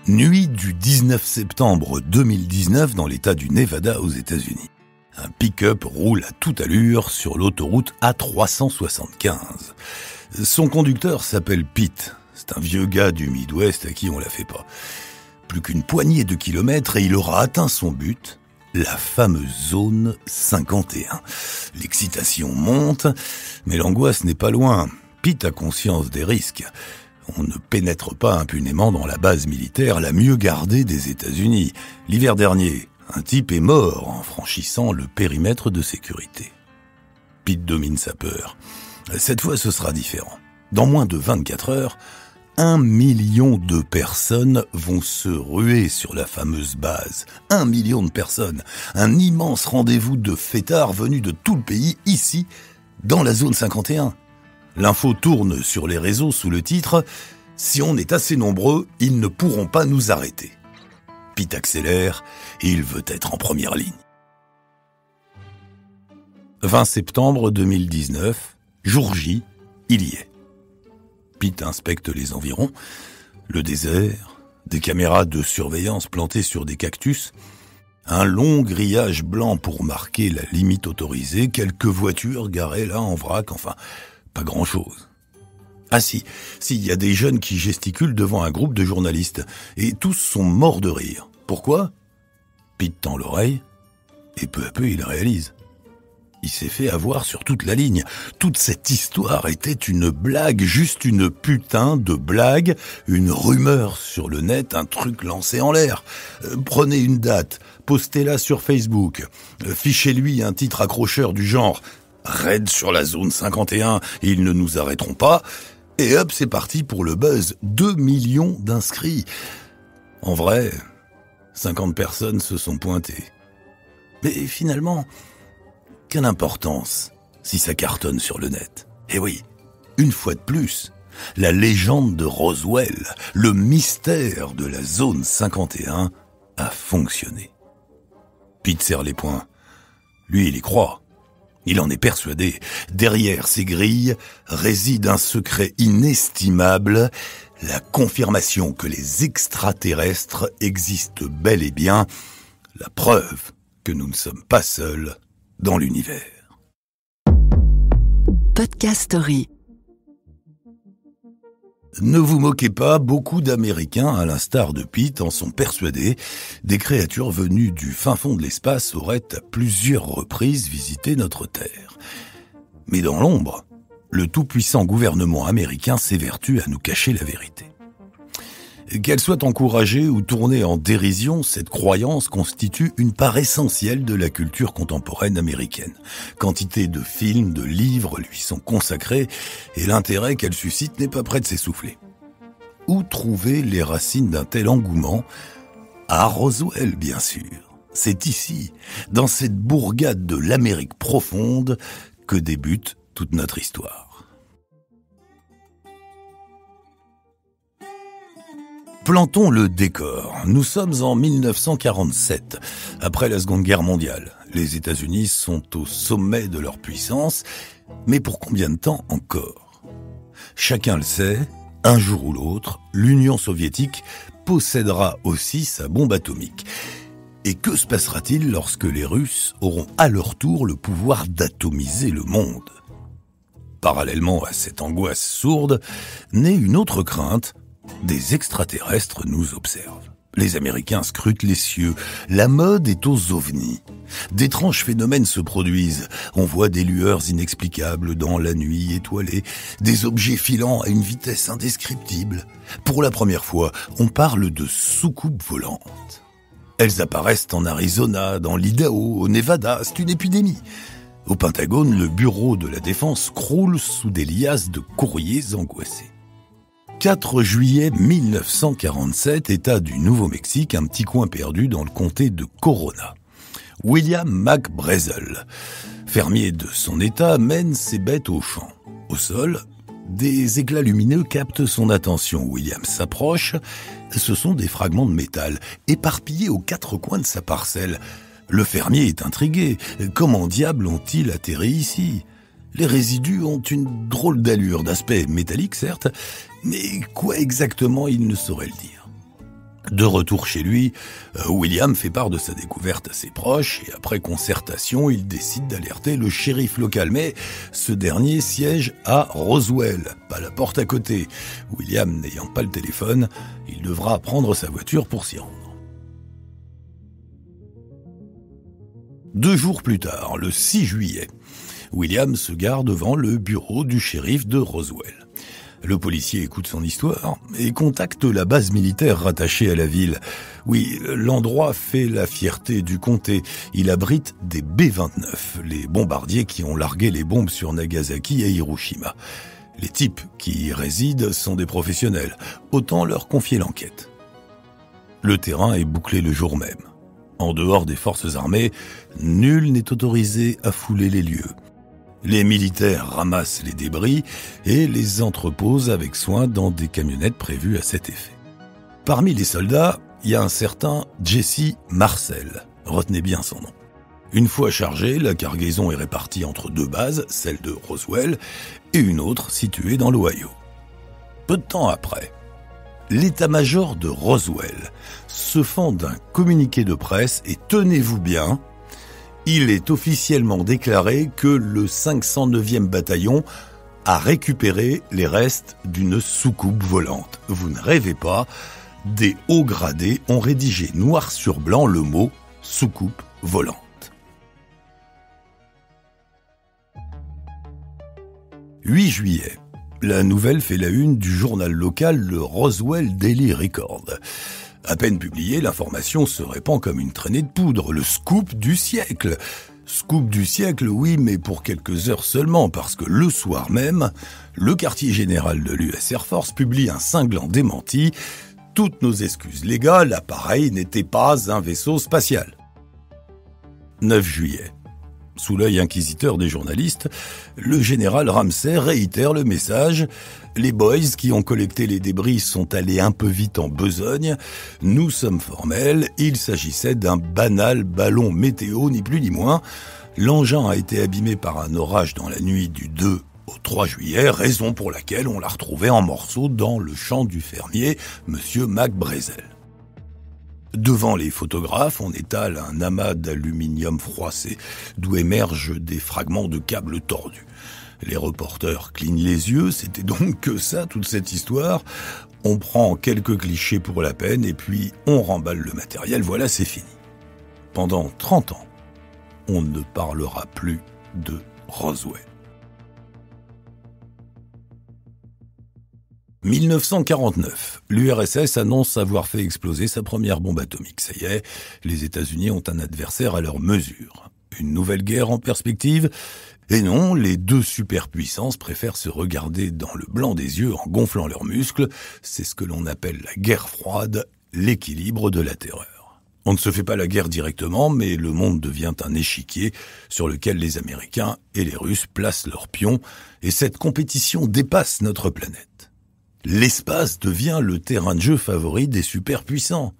Nuit du 19 septembre 2019 dans l'état du Nevada aux États-Unis. Un pick-up roule à toute allure sur l'autoroute A375. Son conducteur s'appelle Pete. C'est un vieux gars du Midwest à qui on la fait pas. Plus qu'une poignée de kilomètres et il aura atteint son but, la fameuse zone 51. L'excitation monte, mais l'angoisse n'est pas loin. Pete a conscience des risques. On ne pénètre pas impunément dans la base militaire la mieux gardée des États-Unis. L'hiver dernier, un type est mort en franchissant le périmètre de sécurité. Pete domine sa peur. Cette fois, ce sera différent. Dans moins de 24 heures, 1 million de personnes vont se ruer sur la fameuse base. 1 million de personnes. Un immense rendez-vous de fêtards venus de tout le pays, ici, dans la zone 51. L'info tourne sur les réseaux sous le titre « Si on est assez nombreux, ils ne pourront pas nous arrêter ». Pete accélère et il veut être en première ligne. 20 septembre 2019, jour J, il y est. Pete inspecte les environs, le désert, des caméras de surveillance plantées sur des cactus, un long grillage blanc pour marquer la limite autorisée, quelques voitures garées là en vrac, enfin, pas grand-chose. Ah si, il y a des jeunes qui gesticulent devant un groupe de journalistes, et tous sont morts de rire. Pourquoi ? Pete tend l'oreille, et peu à peu il réalise. Il s'est fait avoir sur toute la ligne. Toute cette histoire était une blague, juste une putain de blague, une rumeur sur le net, un truc lancé en l'air. Prenez une date, postez-la sur Facebook, fichez-lui un titre accrocheur du genre « Raid sur la zone 51, ils ne nous arrêteront pas », et hop, c'est parti pour le buzz. 2 millions d'inscrits. En vrai, 50 personnes se sont pointées. Mais finalement, quelle importance si ça cartonne sur le net. Eh oui, une fois de plus, la légende de Roswell, le mystère de la zone 51 a fonctionné. Pete serre les poings. Lui, il y croit. Il en est persuadé. Derrière ces grilles réside un secret inestimable, la confirmation que les extraterrestres existent bel et bien, la preuve que nous ne sommes pas seuls dans l'univers. Podcast Story. Ne vous moquez pas, beaucoup d'Américains, à l'instar de Pete, en sont persuadés. Des créatures venues du fin fond de l'espace auraient à plusieurs reprises visité notre Terre. Mais dans l'ombre, le tout-puissant gouvernement américain s'évertue à nous cacher la vérité. Qu'elle soit encouragée ou tournée en dérision, cette croyance constitue une part essentielle de la culture contemporaine américaine. Quantité de films, de livres lui sont consacrés et l'intérêt qu'elle suscite n'est pas près de s'essouffler. Où trouver les racines d'un tel engouement ? À Roswell, bien sûr. C'est ici, dans cette bourgade de l'Amérique profonde, que débute toute notre histoire. Plantons le décor. Nous sommes en 1947, après la Seconde Guerre mondiale. Les États-Unis sont au sommet de leur puissance, mais pour combien de temps encore ? Chacun le sait, un jour ou l'autre, l'Union soviétique possédera aussi sa bombe atomique. Et que se passera-t-il lorsque les Russes auront à leur tour le pouvoir d'atomiser le monde ? Parallèlement à cette angoisse sourde, naît une autre crainte. Des extraterrestres nous observent. Les Américains scrutent les cieux. La mode est aux ovnis. D'étranges phénomènes se produisent. On voit des lueurs inexplicables dans la nuit étoilée, des objets filant à une vitesse indescriptible. Pour la première fois, on parle de soucoupes volantes. Elles apparaissent en Arizona, dans l'Idaho, au Nevada. C'est une épidémie. Au Pentagone, le bureau de la défense croule sous des liasses de courriers angoissés. 4 juillet 1947, État du Nouveau-Mexique, un petit coin perdu dans le comté de Corona. William McBrazel, fermier de son état, mène ses bêtes au champ. Au sol, des éclats lumineux captent son attention. William s'approche. Ce sont des fragments de métal, éparpillés aux 4 coins de sa parcelle. Le fermier est intrigué. Comment diable ont-ils atterri ici ? Les résidus ont une drôle d'allure, d'aspect métallique certes, mais quoi exactement il ne saurait le dire. De retour chez lui, William fait part de sa découverte à ses proches et après concertation, il décide d'alerter le shérif local. Mais ce dernier siège à Roswell, pas la porte à côté. William n'ayant pas le téléphone, il devra prendre sa voiture pour s'y rendre. 2 jours plus tard, le 6 juillet, William se gare devant le bureau du shérif de Roswell. Le policier écoute son histoire et contacte la base militaire rattachée à la ville. Oui, l'endroit fait la fierté du comté. Il abrite des B-29, les bombardiers qui ont largué les bombes sur Nagasaki et Hiroshima. Les types qui y résident sont des professionnels. Autant leur confier l'enquête. Le terrain est bouclé le jour même. En dehors des forces armées, nul n'est autorisé à fouler les lieux. Les militaires ramassent les débris et les entreposent avec soin dans des camionnettes prévues à cet effet. Parmi les soldats, il y a un certain Jesse Marcel. Retenez bien son nom. Une fois chargé, la cargaison est répartie entre 2 bases, celle de Roswell et une autre située dans l'Ohio. Peu de temps après, l'état-major de Roswell se fend d'un communiqué de presse et tenez-vous bien, il est officiellement déclaré que le 509e bataillon a récupéré les restes d'une soucoupe volante. Vous ne rêvez pas, des hauts gradés ont rédigé noir sur blanc le mot « soucoupe volante ». 8 juillet. La nouvelle fait la une du journal local, le Roswell Daily Record. À peine publiée, l'information se répand comme une traînée de poudre, le scoop du siècle. Scoop du siècle, oui, mais pour quelques heures seulement, parce que le soir même, le quartier général de l'US Air Force publie un cinglant démenti. Toutes nos excuses, les gars, l'appareil n'était pas un vaisseau spatial. 9 juillet. Sous l'œil inquisiteur des journalistes, le général Ramsey réitère le message. Les boys qui ont collecté les débris sont allés un peu vite en besogne. Nous sommes formels, il s'agissait d'un banal ballon météo, ni plus ni moins. L'engin a été abîmé par un orage dans la nuit du 2 au 3 juillet, raison pour laquelle on l'a retrouvé en morceaux dans le champ du fermier, monsieur McBrazel. Devant les photographes, on étale un amas d'aluminium froissé, d'où émergent des fragments de câbles tordus. Les reporters clignent les yeux, c'était donc que ça, toute cette histoire. On prend quelques clichés pour la peine et puis on remballe le matériel, voilà, c'est fini. Pendant 30 ans, on ne parlera plus de Roswell. 1949, l'URSS annonce avoir fait exploser sa première bombe atomique. Ça y est, les États-Unis ont un adversaire à leur mesure. Une nouvelle guerre en perspective ? Et non, les 2 superpuissances préfèrent se regarder dans le blanc des yeux en gonflant leurs muscles. C'est ce que l'on appelle la guerre froide, l'équilibre de la terreur. On ne se fait pas la guerre directement, mais le monde devient un échiquier sur lequel les Américains et les Russes placent leurs pions, et cette compétition dépasse notre planète. L'espace devient le terrain de jeu favori des superpuissants.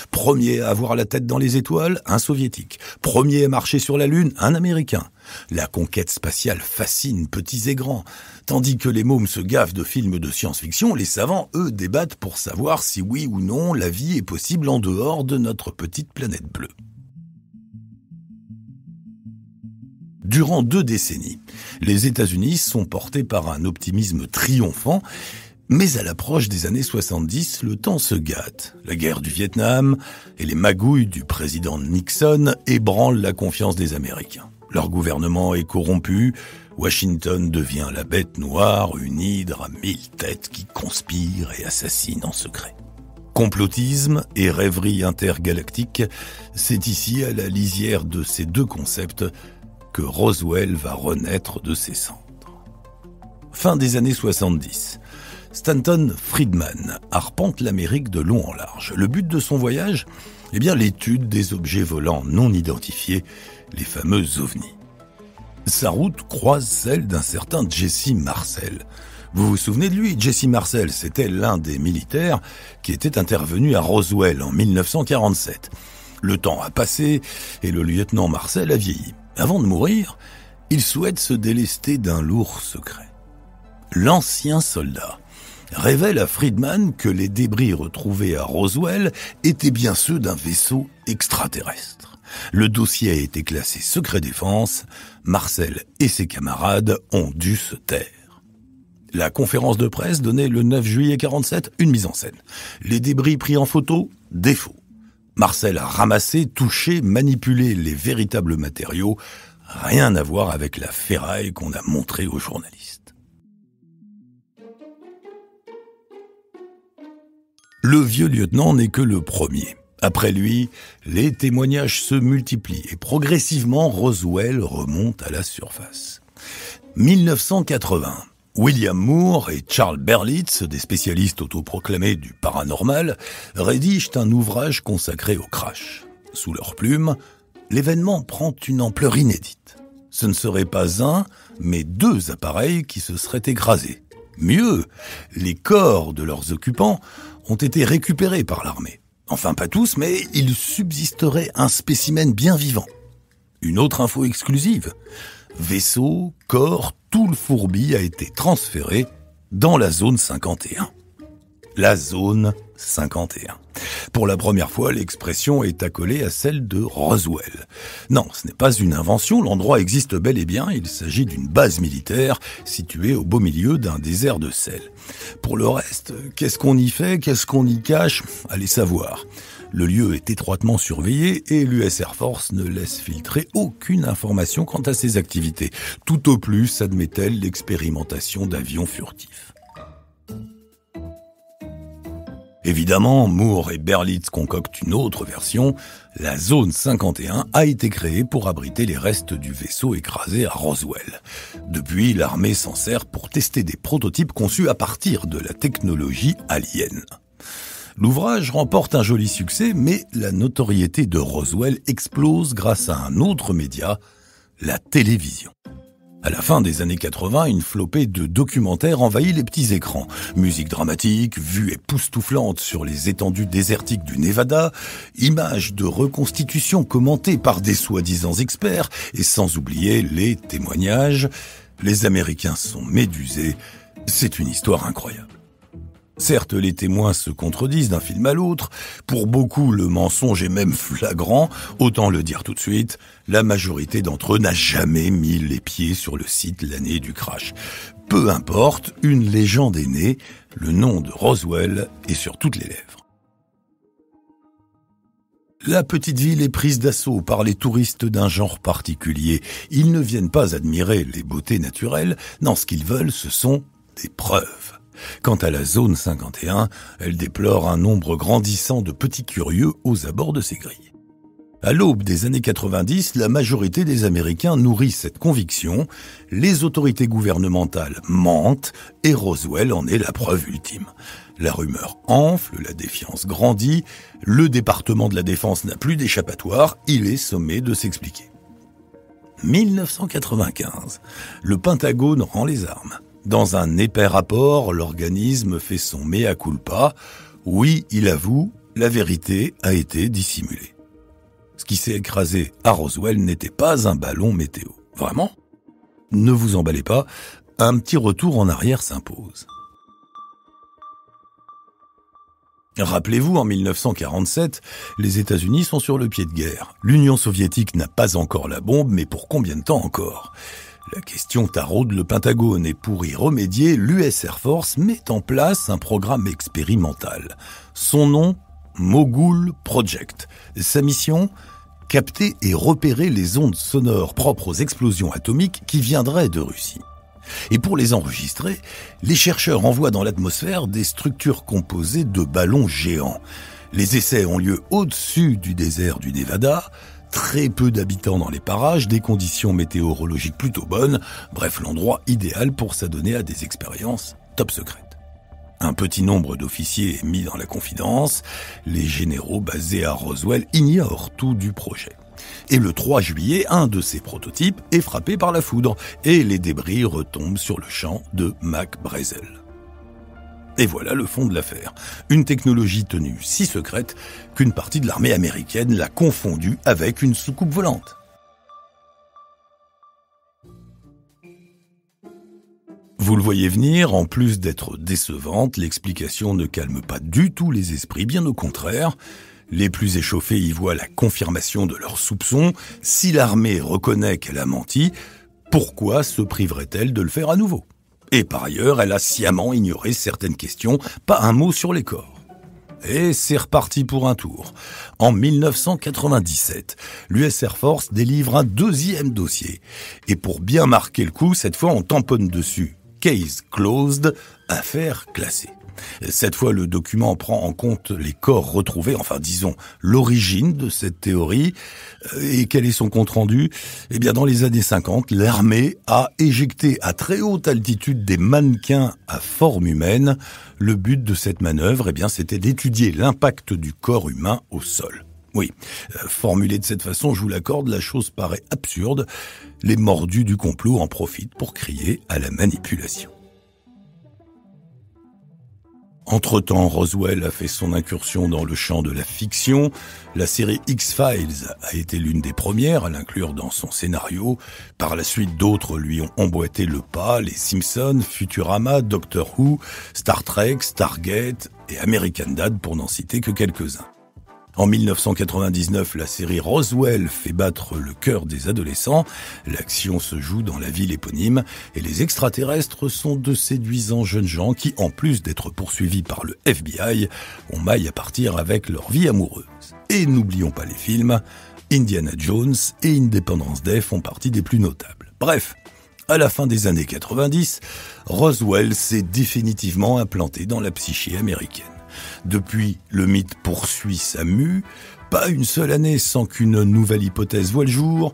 Premier à avoir la tête dans les étoiles, un soviétique. Premier à marcher sur la Lune, un américain. La conquête spatiale fascine petits et grands. Tandis que les mômes se gavent de films de science-fiction, les savants, eux, débattent pour savoir si oui ou non la vie est possible en dehors de notre petite planète bleue. Durant 2 décennies, les États-Unis sont portés par un optimisme triomphant. Mais à l'approche des années 70, le temps se gâte. La guerre du Vietnam et les magouilles du président Nixon ébranlent la confiance des Américains. Leur gouvernement est corrompu, Washington devient la bête noire, une hydre à 1000 têtes qui conspire et assassine en secret. Complotisme et rêverie intergalactique, c'est ici, à la lisière de ces 2 concepts, que Roswell va renaître de ses cendres. Fin des années 70. Stanton Friedman arpente l'Amérique de long en large. Le but de son voyage ? L'étude des objets volants non identifiés, les fameux ovnis. Sa route croise celle d'un certain Jesse Marcel. Vous vous souvenez de lui ? Jesse Marcel, c'était l'un des militaires qui était intervenu à Roswell en 1947. Le temps a passé et le lieutenant Marcel a vieilli. Avant de mourir, il souhaite se délester d'un lourd secret. L'ancien soldat révèle à Friedman que les débris retrouvés à Roswell étaient bien ceux d'un vaisseau extraterrestre. Le dossier a été classé secret défense. Marcel et ses camarades ont dû se taire. La conférence de presse donnait le 9 juillet 47 une mise en scène. Les débris pris en photo, des faux. Marcel a ramassé, touché, manipulé les véritables matériaux. Rien à voir avec la ferraille qu'on a montrée aux journalistes. Le vieux lieutenant n'est que le premier. Après lui, les témoignages se multiplient et progressivement Roswell remonte à la surface. 1980. William Moore et Charles Berlitz, des spécialistes autoproclamés du paranormal, rédigent un ouvrage consacré au crash. Sous leur plume, l'événement prend une ampleur inédite. Ce ne serait pas un, mais 2 appareils qui se seraient écrasés. Mieux, les corps de leurs occupants ont été récupérés par l'armée. Enfin, pas tous, mais il subsisterait un spécimen bien vivant. Une autre info exclusive. Vaisseau, corps, tout le fourbi a été transféré dans la zone 51. La zone 51. Pour la première fois, l'expression est accolée à celle de Roswell. Non, ce n'est pas une invention, l'endroit existe bel et bien, il s'agit d'une base militaire située au beau milieu d'un désert de sel. Pour le reste, qu'est-ce qu'on y fait, qu'est-ce qu'on y cache? Allez savoir. Le lieu est étroitement surveillé et l'US Air Force ne laisse filtrer aucune information quant à ses activités. Tout au plus admet-elle l'expérimentation d'avions furtifs. Évidemment, Moore et Berlitz concoctent une autre version. La zone 51 a été créée pour abriter les restes du vaisseau écrasé à Roswell. Depuis, l'armée s'en sert pour tester des prototypes conçus à partir de la technologie alien. L'ouvrage remporte un joli succès, mais la notoriété de Roswell explose grâce à un autre média, la télévision. À la fin des années 80, une flopée de documentaires envahit les petits écrans. Musique dramatique, vues époustouflantes sur les étendues désertiques du Nevada, images de reconstitution commentées par des soi-disant experts, et sans oublier les témoignages. Les Américains sont médusés. C'est une histoire incroyable. Certes, les témoins se contredisent d'un film à l'autre. Pour beaucoup, le mensonge est même flagrant. Autant le dire tout de suite, la majorité d'entre eux n'a jamais mis les pieds sur le site l'année du crash. Peu importe, une légende est née. Le nom de Roswell est sur toutes les lèvres. La petite ville est prise d'assaut par les touristes d'un genre particulier. Ils ne viennent pas admirer les beautés naturelles. Non, ce qu'ils veulent, ce sont des preuves. Quant à la zone 51, elle déplore un nombre grandissant de petits curieux aux abords de ses grilles. À l'aube des années 90, la majorité des Américains nourrit cette conviction. Les autorités gouvernementales mentent et Roswell en est la preuve ultime. La rumeur enfle, la défiance grandit, le département de la Défense n'a plus d'échappatoire, il est sommé de s'expliquer. 1995, le Pentagone rend les armes. Dans un épais rapport, l'organisme fait son mea culpa. Oui, il avoue, la vérité a été dissimulée. Ce qui s'est écrasé à Roswell n'était pas un ballon météo. Vraiment? Ne vous emballez pas, un petit retour en arrière s'impose. Rappelez-vous, en 1947, les États-Unis sont sur le pied de guerre. L'Union soviétique n'a pas encore la bombe, mais pour combien de temps encore ? La question taraude le Pentagone et pour y remédier, l'US Air Force met en place un programme expérimental. Son nom, Mogul Project. Sa mission, capter et repérer les ondes sonores propres aux explosions atomiques qui viendraient de Russie. Et pour les enregistrer, les chercheurs envoient dans l'atmosphère des structures composées de ballons géants. Les essais ont lieu au-dessus du désert du Nevada. Très peu d'habitants dans les parages, des conditions météorologiques plutôt bonnes, bref, l'endroit idéal pour s'adonner à des expériences top secrètes. Un petit nombre d'officiers est mis dans la confidence, les généraux basés à Roswell ignorent tout du projet. Et le 3 juillet, un de ces prototypes est frappé par la foudre et les débris retombent sur le champ de Mac Brazel. Et voilà le fond de l'affaire. Une technologie tenue si secrète qu'une partie de l'armée américaine l'a confondue avec une soucoupe volante. Vous le voyez venir, en plus d'être décevante, l'explication ne calme pas du tout les esprits, bien au contraire. Les plus échauffés y voient la confirmation de leurs soupçons. Si l'armée reconnaît qu'elle a menti, pourquoi se priverait-elle de le faire à nouveau ? Et par ailleurs, elle a sciemment ignoré certaines questions, pas un mot sur les corps. Et c'est reparti pour un tour. En 1997, l'US Air Force délivre un deuxième dossier. Et pour bien marquer le coup, cette fois on tamponne dessus « Case closed », affaire classée. Cette fois, le document prend en compte les corps retrouvés, enfin disons l'origine de cette théorie. Et quel est son compte-rendu ? Eh bien, dans les années 50, l'armée a éjecté à très haute altitude des mannequins à forme humaine. Le but de cette manœuvre, eh bien, c'était d'étudier l'impact du corps humain au sol. Oui, formulé de cette façon, je vous l'accorde, la chose paraît absurde. Les mordus du complot en profitent pour crier à la manipulation. Entre-temps, Roswell a fait son incursion dans le champ de la fiction. La série X-Files a été l'une des premières à l'inclure dans son scénario. Par la suite, d'autres lui ont emboîté le pas, les Simpsons, Futurama, Doctor Who, Star Trek, Stargate et American Dad, pour n'en citer que quelques-uns. En 1999, la série Roswell fait battre le cœur des adolescents. L'action se joue dans la ville éponyme et les extraterrestres sont de séduisants jeunes gens qui, en plus d'être poursuivis par le FBI, ont maille à partir avec leur vie amoureuse. Et n'oublions pas les films, Indiana Jones et Independence Day font partie des plus notables. Bref, à la fin des années 90, Roswell s'est définitivement implanté dans la psyché américaine. Depuis, le mythe poursuit sa mue. Pas une seule année sans qu'une nouvelle hypothèse voie le jour.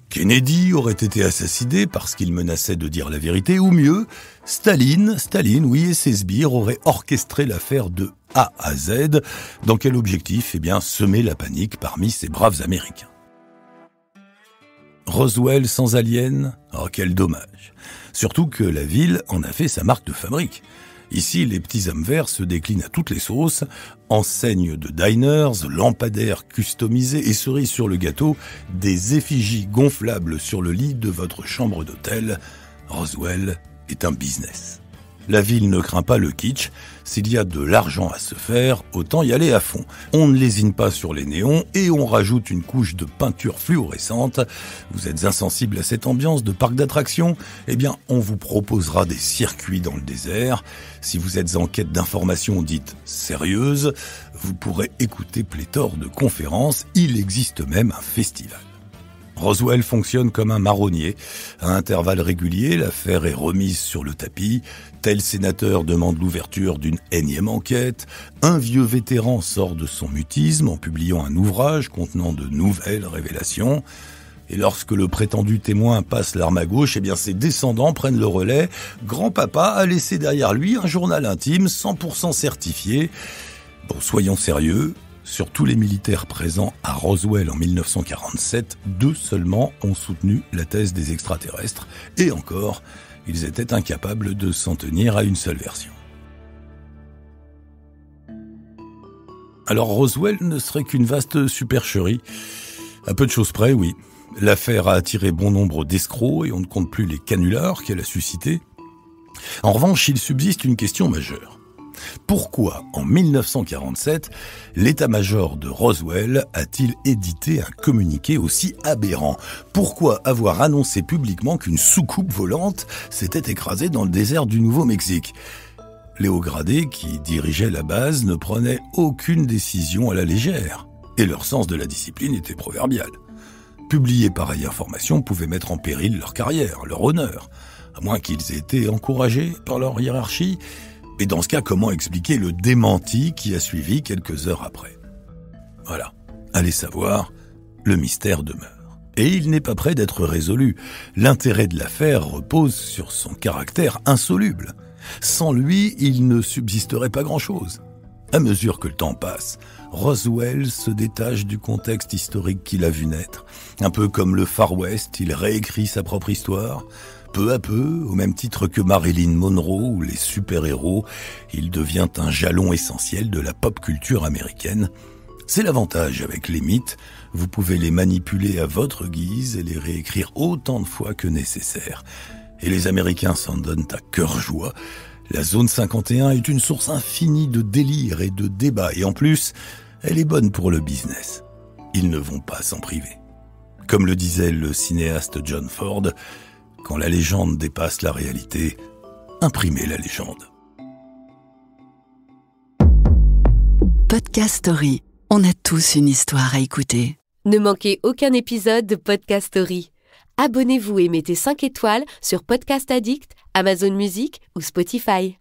Kennedy aurait été assassiné parce qu'il menaçait de dire la vérité, ou mieux, Staline, oui, et ses sbires auraient orchestré l'affaire de A à Z. Dans quel objectif ? Eh bien, semer la panique parmi ces braves Américains. Roswell sans aliens ? Oh, quel dommage. Surtout que la ville en a fait sa marque de fabrique. Ici, les petits hommes verts se déclinent à toutes les sauces, enseignes de diners, lampadaires customisés et cerise sur le gâteau, des effigies gonflables sur le lit de votre chambre d'hôtel. Roswell est un business. La ville ne craint pas le kitsch. S'il y a de l'argent à se faire, autant y aller à fond. On ne lésine pas sur les néons et on rajoute une couche de peinture fluorescente. Vous êtes insensible à cette ambiance de parc d'attractions ? Eh bien, on vous proposera des circuits dans le désert. Si vous êtes en quête d'informations dites sérieuses, vous pourrez écouter pléthore de conférences. Il existe même un festival. Roswell fonctionne comme un marronnier. À intervalles réguliers, l'affaire est remise sur le tapis. Tel sénateur demande l'ouverture d'une énième enquête. Un vieux vétéran sort de son mutisme en publiant un ouvrage contenant de nouvelles révélations. Et lorsque le prétendu témoin passe l'arme à gauche, eh bien ses descendants prennent le relais. Grand-papa a laissé derrière lui un journal intime 100% certifié. Bon, soyons sérieux. Sur tous les militaires présents à Roswell en 1947, 2 seulement ont soutenu la thèse des extraterrestres. Et encore, ils étaient incapables de s'en tenir à une seule version. Alors Roswell ne serait qu'une vaste supercherie. À peu de choses près, oui. L'affaire a attiré bon nombre d'escrocs et on ne compte plus les canulars qu'elle a suscités. En revanche, il subsiste une question majeure. Pourquoi, en 1947, l'état-major de Roswell a-t-il édité un communiqué aussi aberrant ? Pourquoi avoir annoncé publiquement qu'une soucoupe volante s'était écrasée dans le désert du Nouveau-Mexique ? Les hauts gradés qui dirigeaient la base ne prenaient aucune décision à la légère, et leur sens de la discipline était proverbial. Publier pareille information pouvait mettre en péril leur carrière, leur honneur, à moins qu'ils aient été encouragés par leur hiérarchie. Et dans ce cas, comment expliquer le démenti qui a suivi quelques heures après ? Voilà, allez savoir, le mystère demeure. Et il n'est pas près d'être résolu. L'intérêt de l'affaire repose sur son caractère insoluble. Sans lui, il ne subsisterait pas grand-chose. À mesure que le temps passe, Roswell se détache du contexte historique qu'il a vu naître. Un peu comme le Far West, il réécrit sa propre histoire. Peu à peu, au même titre que Marilyn Monroe ou les super-héros, il devient un jalon essentiel de la pop culture américaine. C'est l'avantage avec les mythes, vous pouvez les manipuler à votre guise et les réécrire autant de fois que nécessaire. Et les Américains s'en donnent à cœur joie. La zone 51 est une source infinie de délire et de débat. Et en plus, elle est bonne pour le business. Ils ne vont pas s'en priver. Comme le disait le cinéaste John Ford, quand la légende dépasse la réalité, imprimez la légende. Podcast Story. On a tous une histoire à écouter. Ne manquez aucun épisode de Podcast Story. Abonnez-vous et mettez 5 étoiles sur Podcast Addict, Amazon Music ou Spotify.